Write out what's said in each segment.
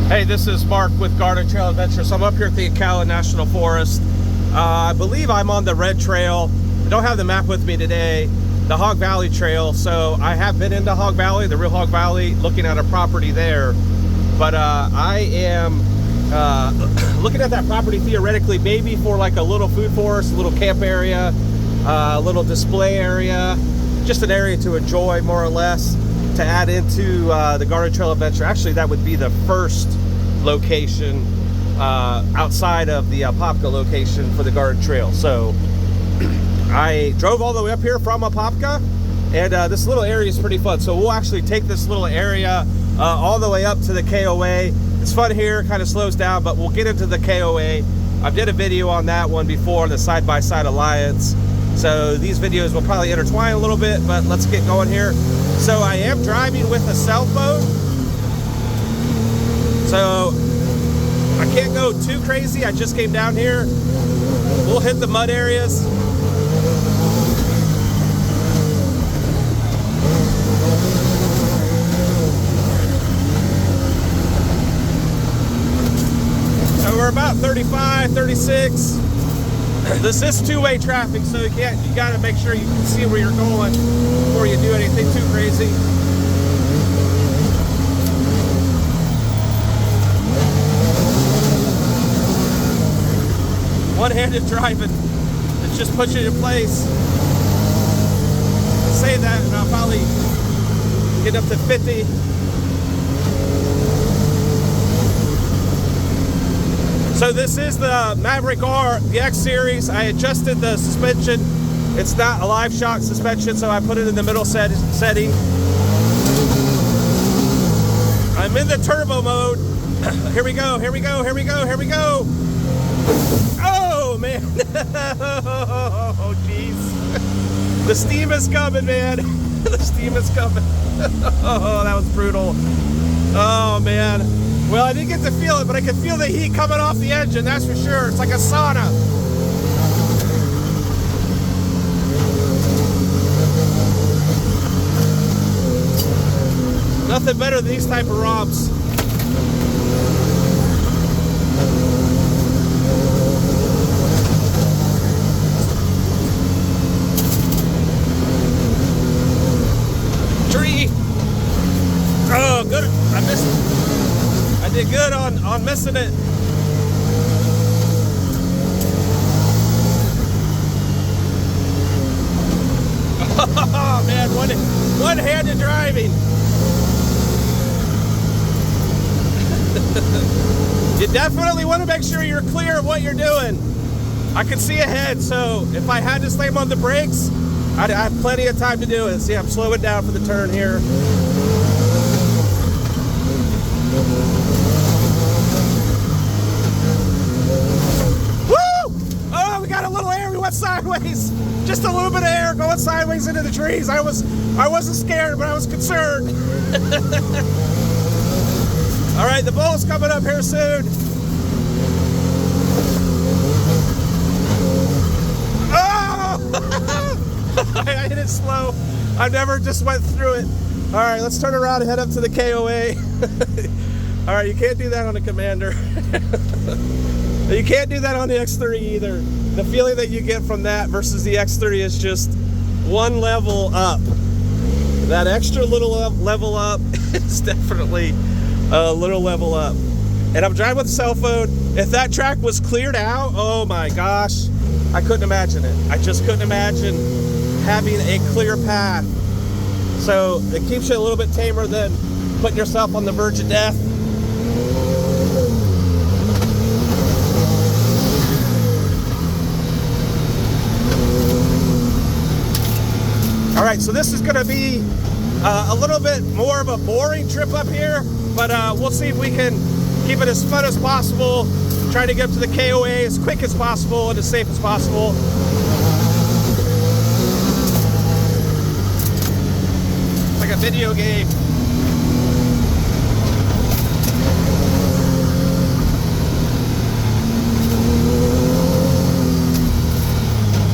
Hey, this is Mark with Garden Trail Adventures. I'm up here at the Ocala National Forest. I believe I'm on the red trail. I don't have the map with me today, the Hog Valley Trail. So I have been into Hog Valley, the real Hog Valley, looking at a property there. But I am looking at that property theoretically, maybe for like a little food forest, a little camp area, a little display area, just an area to enjoy more or less, to add into the Garden Trail Adventure. Actually, that would be the first location outside of the Apopka location for the Garden Trail. So I drove all the way up here from Apopka, and this little area is pretty fun. So we'll actually take this little area all the way up to the KOA. It's fun here, kind of slows down, but we'll get into the KOA. I did a video on that one before, the side-by-side alliance. So these videos will probably intertwine a little bit, but let's get going here. So I am driving with a cell phone, so I can't go too crazy. I just came down here. We'll hit the mud areas. So we're about 35, 36. This is two-way traffic, so you gotta make sure you can see where you're going before you do anything too crazy. One-handed driving, it just puts you in place. I say that and I'll probably get up to 50. So this is the Maverick R, the X series. I adjusted the suspension. It's not a live shock suspension, so I put it in the middle setting. I'm in the turbo mode. Here we go, here we go, here we go, here we go. Oh, man. Oh, jeez. The steam is coming, man. The steam is coming. Oh, that was brutal. Oh, man. Well, I didn't get to feel it, but I could feel the heat coming off the engine, that's for sure. It's like a sauna. Nothing better than these type of romps. Tree. Oh, good. I missed it. I did good on missing it. Oh man, one-handed driving. You definitely want to make sure you're clear of what you're doing. I can see ahead, so if I had to slam on the brakes, I'd have plenty of time to do it. See, I'm slowing down for the turn here. Sideways, just a little bit of air going sideways into the trees. I wasn't scared, but I was concerned. All right, the bull's coming up here soon. Oh! I hit it slow. I never just went through it. All right, let's turn around and head up to the KOA. All right, you can't do that on a Commander. You can't do that on the X30 either. The feeling that you get from that versus the X30 is just one level up. That extra little level up is definitely a little level up. And I'm driving with a cell phone. If that track was cleared out, oh my gosh, I couldn't imagine it. I just couldn't imagine having a clear path. So it keeps you a little bit tamer than putting yourself on the verge of death. All right, so this is going to be a little bit more of a boring trip up here, but we'll see if we can keep it as fun as possible, try to get up to the KOA as quick as possible and as safe as possible. It's like a video game.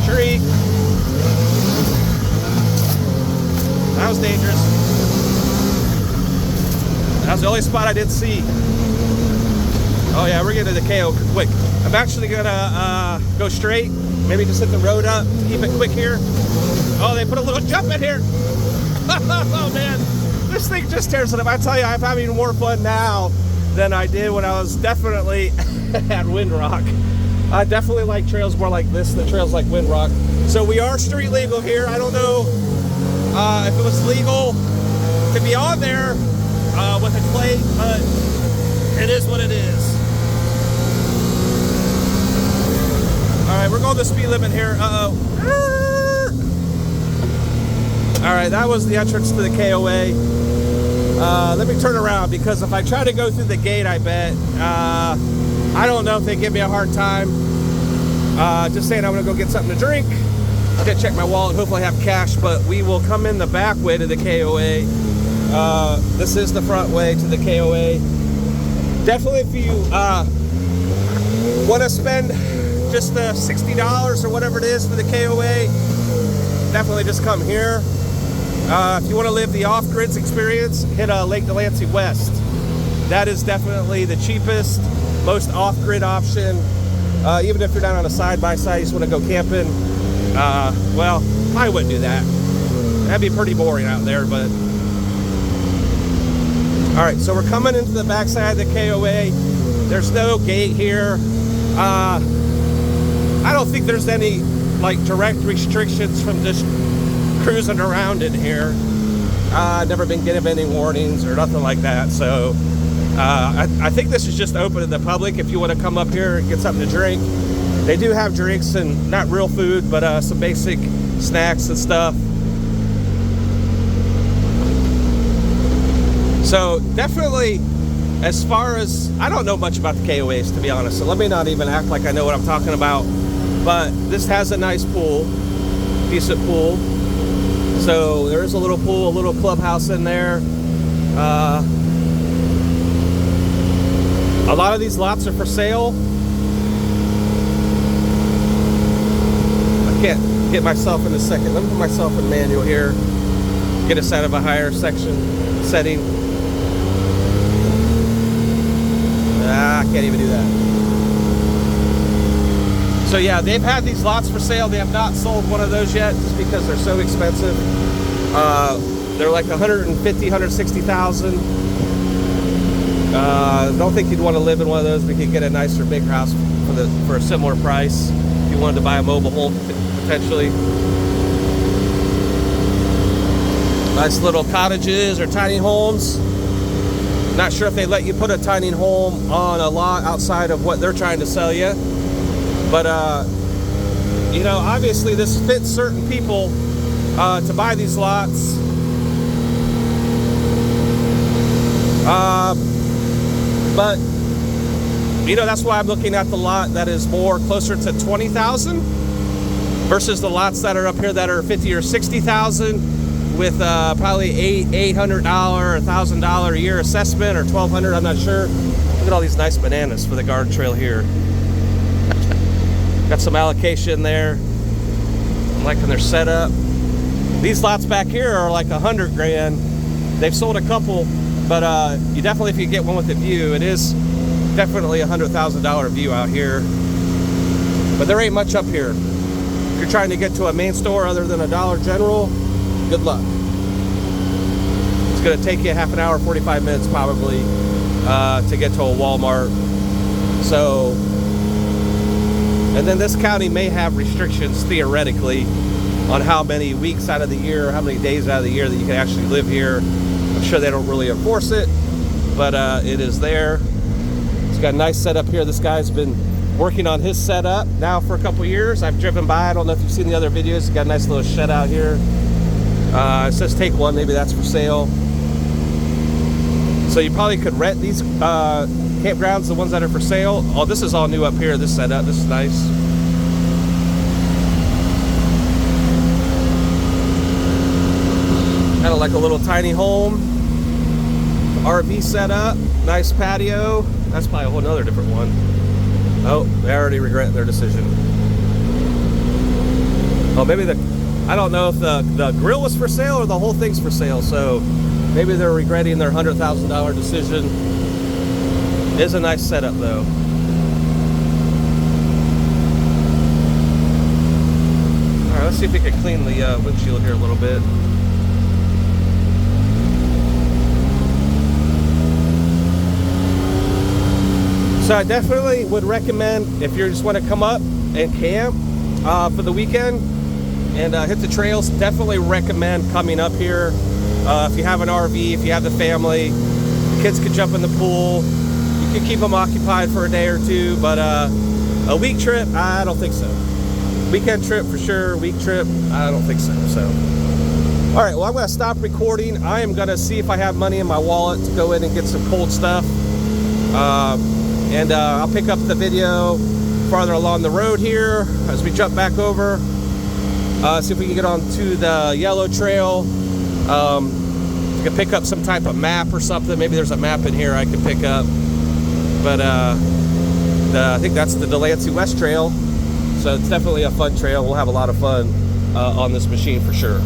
Tree. That was dangerous. That was the only spot I didn't see. Oh yeah, we're getting to the KO quick. I'm actually gonna go straight. Maybe just hit the road up to keep it quick here. Oh, they put a little jump in here. Oh man, this thing just tears it up. I tell you, I'm having more fun now than I did when I was definitely at Windrock. I definitely like trails more like this than trails like Windrock. So we are street legal here. I don't know if it was legal to be on there with a clay, but it is what it is. All right, we're going the speed limit here. All right, that was the entrance to the KOA. Let me turn around, because if I try to go through the gate, I bet, I don't know if they give me a hard time. Just saying I'm gonna go get something to drink. I'm gonna check my wallet, hopefully I have cash, but we will come in the back way to the KOA. This is the front way to the KOA. Definitely if you wanna spend just the $60 or whatever it is for the KOA, definitely just come here. If you want to live the off-grids experience, hit Lake Delancey West. That is definitely the cheapest, most off-grid option. Even if you're not on a side-by-side, you just want to go camping. Well, I wouldn't do that. That'd be pretty boring out there, but... All right, so we're coming into the backside of the KOA. There's no gate here. I don't think there's any like direct restrictions from just cruising around in here. I've never been given any warnings or nothing like that. So I think this is just open to the public if you want to come up here and get something to drink. They do have drinks and not real food, but some basic snacks and stuff. So definitely, as far as, I don't know much about the KOAs, to be honest, so let me not even act like I know what I'm talking about. But this has a nice pool, decent pool. So there is a little pool, a little clubhouse in there. A lot of these lots are for sale. I can't get myself in a second. Let me put myself in manual here. Get us out of a higher setting. I can't even do that. So yeah, they've had these lots for sale. They have not sold one of those yet just because they're so expensive. They're like 150, 160,000. Don't think you'd want to live in one of those. We could get a nicer, bigger house for a similar price if you wanted to buy a mobile home potentially. Nice little cottages or tiny homes. Not sure if they let you put a tiny home on a lot outside of what they're trying to sell you. But, you know, obviously this fits certain people to buy these lots. But, you know, that's why I'm looking at the lot that is more closer to 20,000 versus the lots that are up here that are 50 or 60,000 with probably $800 or $1,000 a year assessment, or $1,200, I'm not sure. Look at all these nice bananas for the garden trail here. Got some allocation there. I'm liking their setup. These lots back here are like 100 grand. They've sold a couple, but you definitely, if you get one with a view, it is definitely a $100,000 view out here. But there ain't much up here. If you're trying to get to a main store other than a Dollar General, good luck. It's gonna take you half an hour, 45 minutes probably to get to a Walmart. So, and then this county may have restrictions theoretically on how many weeks out of the year, or how many days out of the year that you can actually live here. I'm sure they don't really enforce it, but it is there. It's got a nice setup here. This guy's been working on his setup now for a couple years. I've driven by. I don't know if you've seen the other videos. He's got a nice little shed out here. It says take one. Maybe that's for sale. So you probably could rent these campgrounds, the ones that are for sale. Oh, this is all new up here, this setup. This is nice. Kind of like a little tiny home. RV setup. Nice patio. That's probably a whole nother different one. Oh, they already regret their decision. Oh, maybe I don't know if the grill was for sale or the whole thing's for sale, so maybe they're regretting their $100,000 decision. It is a nice setup though. Alright, let's see if we can clean the windshield here a little bit. So I definitely would recommend, if you just want to come up and camp for the weekend and hit the trails, definitely recommend coming up here. If you have an RV, if you have the family, the kids could jump in the pool. You could keep them occupied for a day or two, but a week trip, I don't think so. Weekend trip for sure, week trip, I don't think so. All right, well, I'm going to stop recording. I am going to see if I have money in my wallet to go in and get some cold stuff. And I'll pick up the video farther along the road here as we jump back over. See if we can get onto the yellow trail. We can pick up some type of map or something. Maybe there's a map in here I can pick up. But I think that's the Delancey West Trail. So it's definitely a fun trail. We'll have a lot of fun on this machine for sure.